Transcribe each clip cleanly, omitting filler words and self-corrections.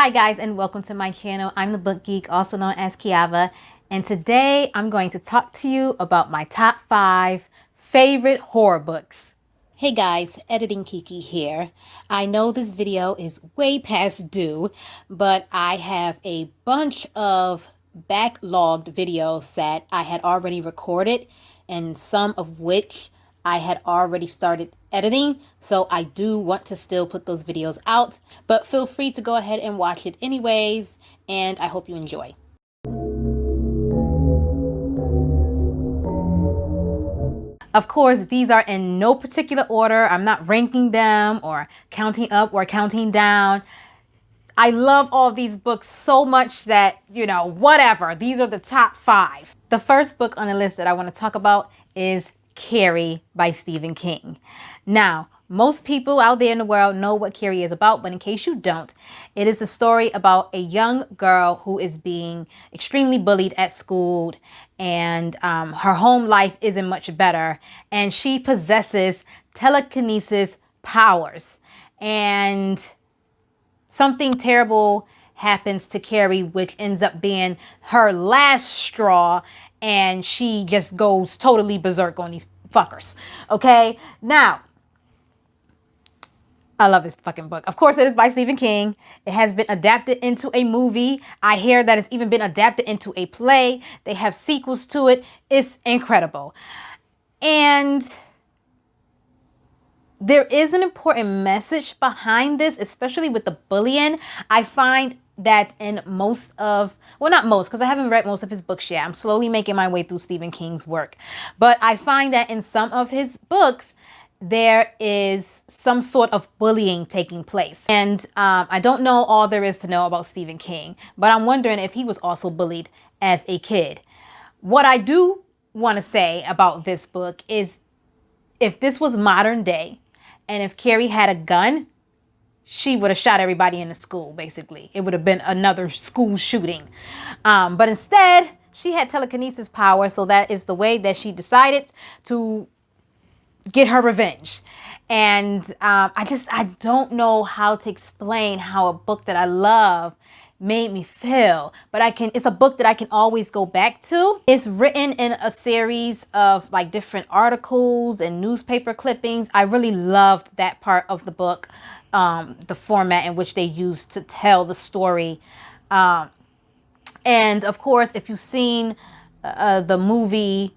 Hi guys, and welcome to my channel. I'm the Book Geek, also known as Kiava, and today I'm going to talk to you about my top 5 favorite horror books. Hey guys, Editing Kiki here. I know this video is way past due, but I have a bunch of backlogged videos that I had already recorded, and some of which I had already started editing, so I do want to still put those videos out, but feel free to go ahead and watch it anyways, and I hope you enjoy. Of course, these are in no particular order. I'm not ranking them or counting up or counting down. I love all these books so much that, whatever. These are the top 5. The first book on the list that I want to talk about is Carrie by Stephen King. Now, most people out there in the world know what Carrie is about, but in case you don't, it is the story about a young girl who is being extremely bullied at school, and her home life isn't much better, and she possesses telekinesis powers. And something terrible happens to Carrie, which ends up being her last straw, and she just goes totally berserk on these fuckers. Okay? Now, I love this fucking book. Of course, it is by Stephen King. It has been adapted into a movie. I hear that it's even been adapted into a play. They have sequels to it. It's incredible. And there is an important message behind this, especially with the bullying. I find that in most of, well, not most, because I haven't read most of his books yet. I'm slowly making my way through Stephen King's work. But I find that in some of his books, there is some sort of bullying taking place. And I don't know all there is to know about Stephen King, but I'm wondering if he was also bullied as a kid. What I do want to say about this book is, if this was modern day, and if Carrie had a gun, she would have shot everybody in the school, basically. It would have been another school shooting. But instead, she had telekinesis power, so that is the way that she decided to get her revenge. And I don't know how to explain how a book that I love made me feel, but it's a book that I can always go back to. It's written in a series of like different articles and newspaper clippings. I really loved that part of the book, the format in which they used to tell the story. And of course, if you've seen the movie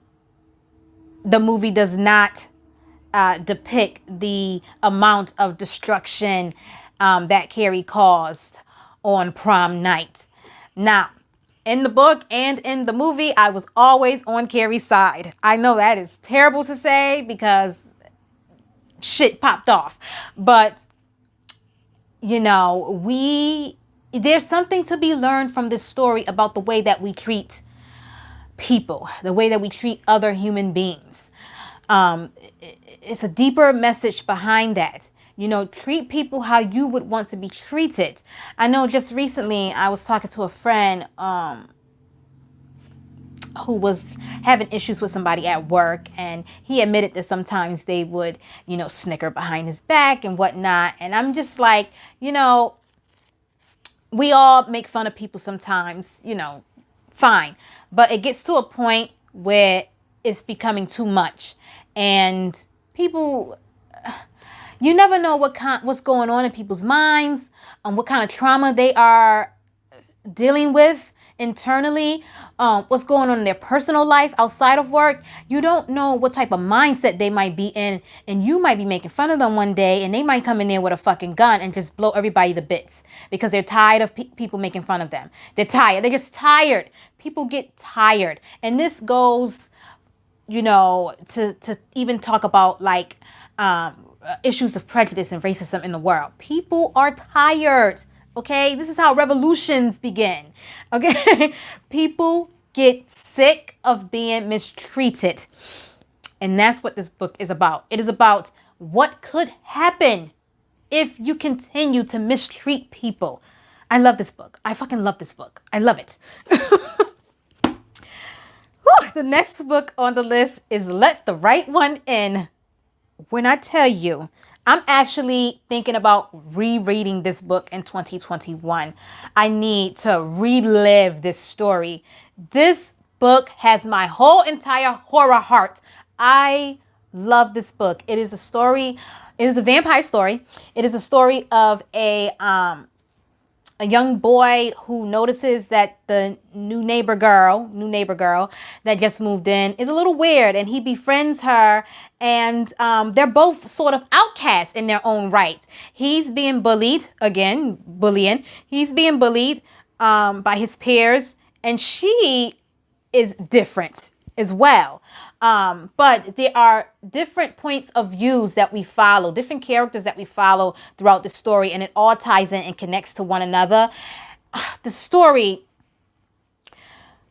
does not depict the amount of destruction that Carrie caused on prom night. Now, in the book and in the movie, I was always on Carrie's side. I know that is terrible to say because shit popped off. But, there's something to be learned from this story about the way that we treat people, the way that we treat other human beings. It's a deeper message behind that. Treat people how you would want to be treated. I know just recently I was talking to a friend who was having issues with somebody at work, and he admitted that sometimes they would, snicker behind his back and whatnot. And I'm just like, we all make fun of people sometimes, fine. But it gets to a point where it's becoming too much. And people, you never know what's going on in people's minds, what kind of trauma they are dealing with internally, what's going on in their personal life outside of work. You don't know what type of mindset they might be in, and you might be making fun of them one day, and they might come in there with a fucking gun and just blow everybody to bits because they're tired of people making fun of them. They're tired. They're just tired. People get tired. And this goes, to even talk about like issues of prejudice and racism in the world. People are tired. Okay, this is how revolutions begin. Okay, people get sick of being mistreated. And that's what this book is about. It is about what could happen if you continue to mistreat people. I love this book. I fucking love this book. I love it. The next book on the list is Let the Right One In. When I tell you, I'm actually thinking about rereading this book in 2021. I need to relive this story. This book has my whole entire horror heart. I love this book. It is a story, it is a vampire story. It is a story of a young boy who notices that the new neighbor girl that just moved in is a little weird, and he befriends her, and they're both sort of outcasts in their own right. He's being bullied, again, bullying. He's being bullied by his peers, and she is different as well. But there are different points of views that we follow, different characters that we follow throughout the story, and it all ties in and connects to one another. The story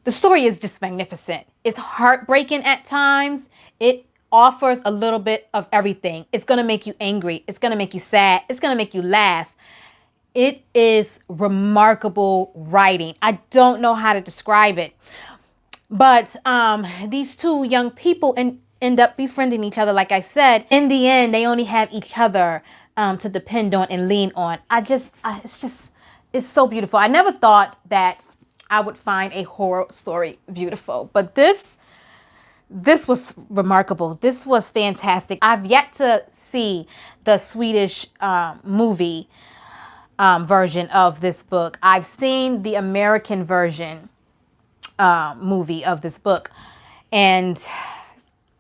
is just magnificent. It's heartbreaking at times. It offers a little bit of everything. It's going to make you angry. It's going to make you sad. It's going to make you laugh. It is remarkable writing. I don't know how to describe it. But these two young people end up befriending each other. Like I said, in the end, they only have each other to depend on and lean on. It's so beautiful. I never thought that I would find a horror story beautiful, but this was remarkable. This was fantastic. I've yet to see the Swedish movie version of this book. I've seen the American version movie of this book, and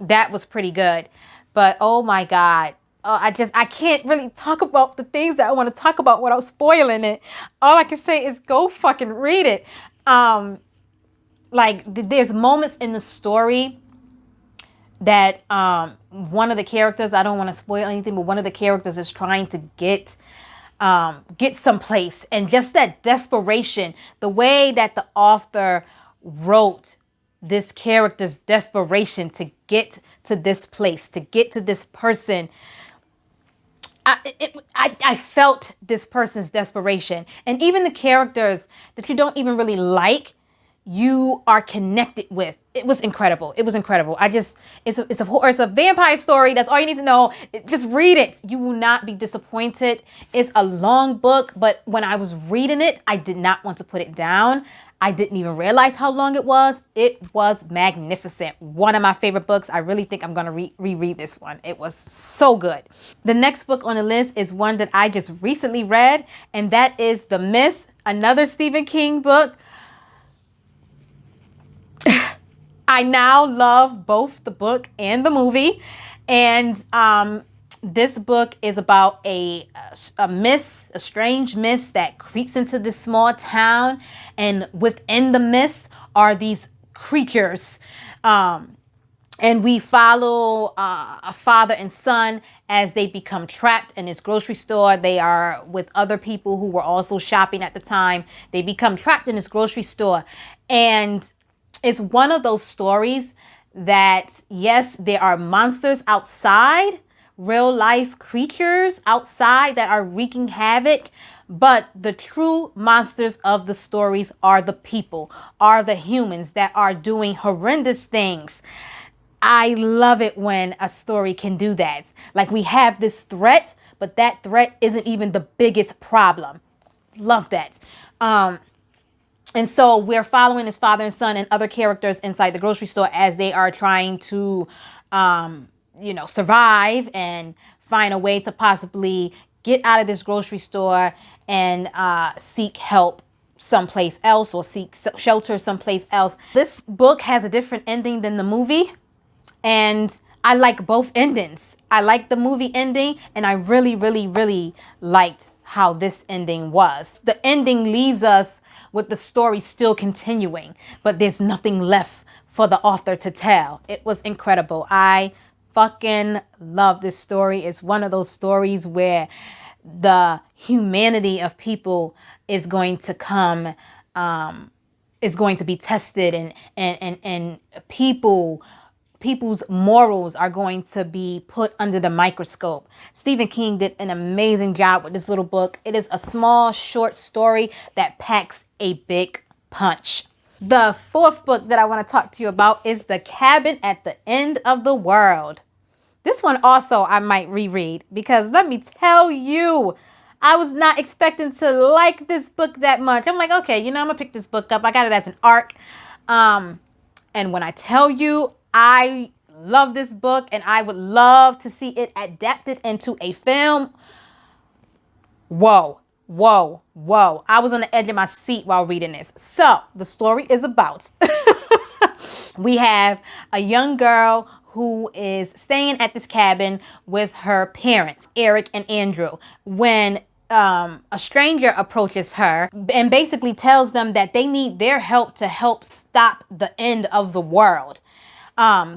that was pretty good. But oh my God, I can't really talk about the things that I want to talk about without spoiling it. All I can say is go fucking read it. There's moments in the story that one of the characters, I don't want to spoil anything, but one of the characters is trying to get someplace, and just that desperation, the way that the author wrote this character's desperation to get to this place, to get to this person. I felt this person's desperation, and even the characters that you don't even really like, you are connected with. It was incredible. It was incredible. It's a vampire story. That's all you need to know. Just read it. You will not be disappointed. It's a long book, but when I was reading it, I did not want to put it down. I didn't even realize how long it was. It was magnificent. One of my favorite books. I really think I'm going to reread this one. It was so good. The next book on the list is one that I just recently read, and that is The Mist, another Stephen King book. I now love both the book and the movie. And this book is about a mist, a strange mist that creeps into this small town. And within the mist are these creatures. And we follow a father and son as they become trapped in this grocery store. They are with other people who were also shopping at the time. They become trapped in this grocery store. And it's one of those stories that, yes, there are monsters outside, real life creatures outside that are wreaking havoc, but the true monsters of the stories are the people, are the humans that are doing horrendous things. I love it when a story can do that. Like, we have this threat, but that threat isn't even the biggest problem. Love that. And so we're following this father and son and other characters inside the grocery store as they are trying to, survive and find a way to possibly get out of this grocery store and seek help someplace else, or seek shelter someplace else. This book has a different ending than the movie, and I like both endings. I like the movie ending, and I really, really, really liked how this ending was. The ending leaves us with the story still continuing, but there's nothing left for the author to tell. It was incredible. I fucking love this story. It's one of those stories where the humanity of people is going to come, is going to be tested, and people's morals are going to be put under the microscope. Stephen King did an amazing job with this little book. It is a small, short story that packs a big punch. The fourth book that I want to talk to you about is The Cabin at the End of the World. This one also I might reread because let me tell you, I was not expecting to like this book that much. I'm like, okay, I'm gonna pick this book up. I got it as an ARC. And when I tell you, I love this book and I would love to see it adapted into a film. Whoa, whoa, whoa. I was on the edge of my seat while reading this. So the story is about, we have a young girl who is staying at this cabin with her parents, Eric and Andrew, when a stranger approaches her and basically tells them that they need their help to help stop the end of the world.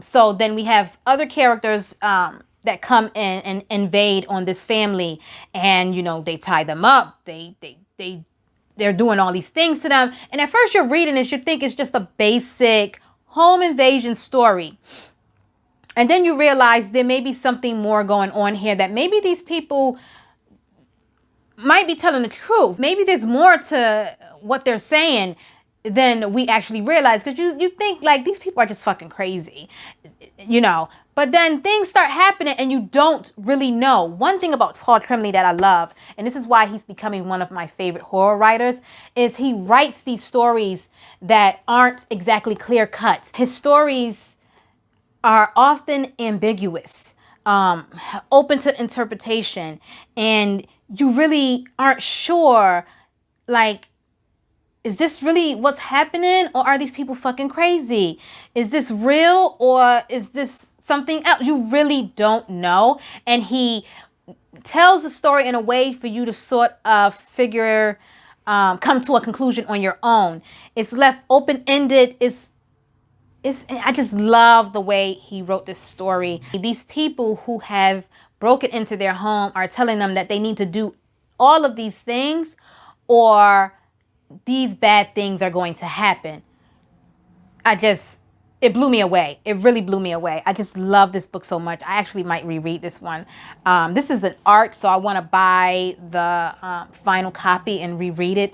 So then we have other characters that come in and invade on this family, and they tie them up. They're doing all these things to them. And at first you're reading this, you think it's just a basic home invasion story. And then you realize there may be something more going on here, that maybe these people might be telling the truth. Maybe there's more to what they're saying than we actually realize. Because you think like these people are just fucking crazy, But then things start happening and you don't really know. One thing about Paul Tremblay that I love, and this is why he's becoming one of my favorite horror writers, is he writes these stories that aren't exactly clear cut. His stories are often ambiguous, open to interpretation, and you really aren't sure, like, is this really what's happening, or are these people fucking crazy? Is this real, or is this something else? You really don't know. And he tells the story in a way for you to sort of come to a conclusion on your own. It's left open-ended. I just love the way he wrote this story. These people who have broken into their home are telling them that they need to do all of these things or these bad things are going to happen. It blew me away. It really blew me away. I just love this book so much. I actually might reread this one. This is an ARC, so I want to buy the final copy and reread it.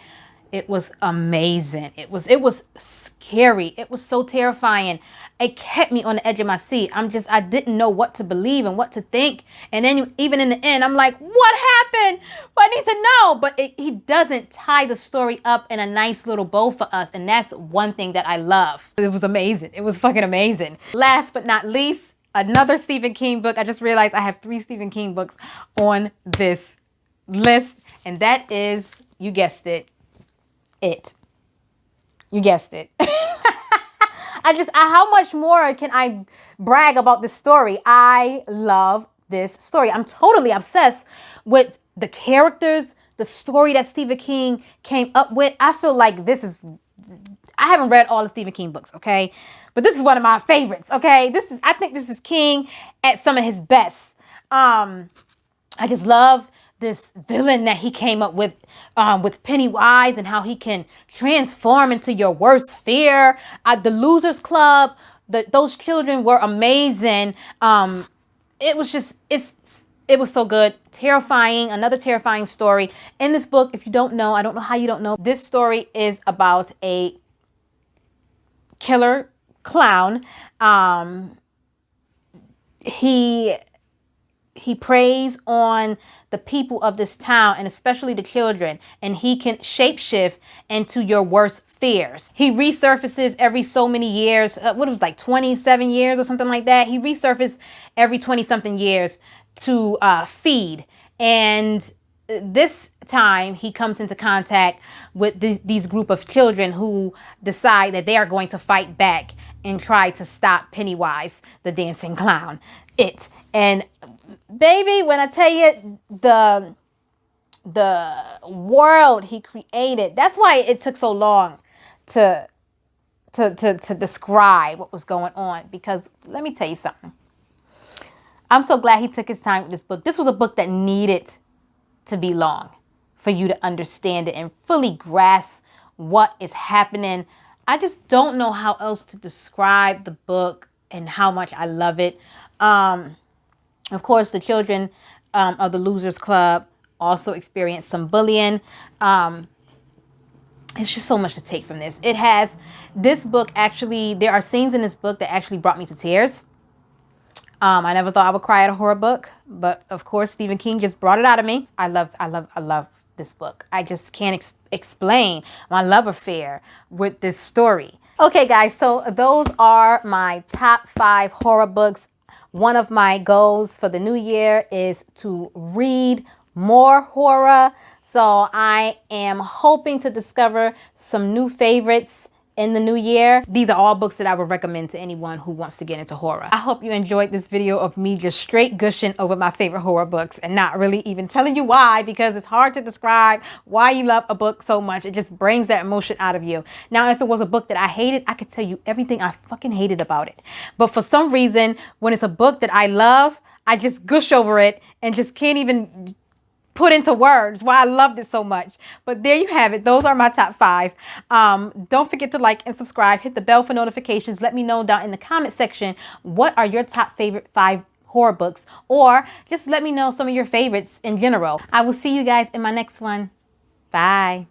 It was amazing. It was scary. It was so terrifying. It kept me on the edge of my seat. I didn't know what to believe and what to think. And then even in the end, I'm like, what happened? Well, I need to know. But he doesn't tie the story up in a nice little bow for us. And that's one thing that I love. It was amazing. It was fucking amazing. Last but not least, another Stephen King book. I just realized I have 3 Stephen King books on this list. And that is, you guessed it, It. You guessed it. How much more can I brag about this story? I love this story. I'm totally obsessed with the characters, the story that Stephen King came up with. I feel like I haven't read all the Stephen King books, okay? But this is one of my favorites, okay? I think this is King at some of his best. I just love this villain that he came up with Pennywise, and how he can transform into your worst fear. The Losers Club, those children were amazing. It was so good. Terrifying, another terrifying story. In this book, if you don't know, I don't know how you don't know, this story is about a killer clown. He preys on the people of this town, and especially the children, and he can shapeshift into your worst fears. He resurfaces every so many years. 27 years or something like that. He resurfaces every 20-something years to feed. And this time he comes into contact with these group of children who decide that they are going to fight back and try to stop Pennywise, the dancing clown. And baby, when I tell you the world he created, that's why it took so long to describe what was going on. Because let me tell you something. I'm so glad he took his time with this book. This was a book that needed to be long for you to understand it and fully grasp what is happening. I just don't know how else to describe the book and how much I love it. Of course, the children of the Losers Club also experienced some bullying. It's just so much to take from this. This book actually, there are scenes in this book that actually brought me to tears. I never thought I would cry at a horror book, but of course Stephen King just brought it out of me. I love this book. I just can't explain my love affair with this story. Okay, guys, so those are my top 5 horror books. One of my goals for the new year is to read more horror. So I am hoping to discover some new favorites in the new year. These are all books that I would recommend to anyone who wants to get into horror. I hope you enjoyed this video of me just straight gushing over my favorite horror books and not really even telling you why, because it's hard to describe why you love a book so much. It just brings that emotion out of you. Now, if it was a book that I hated, I could tell you everything I fucking hated about it. But for some reason, when it's a book that I love, I just gush over it and just can't even put into words why I loved it so much. But there you have it. Those are my top 5. Don't forget to like and subscribe. Hit the bell for notifications. Let me know down in the comment section what are your top favorite 5 horror books, or just let me know some of your favorites in general. I will see you guys in my next one. Bye.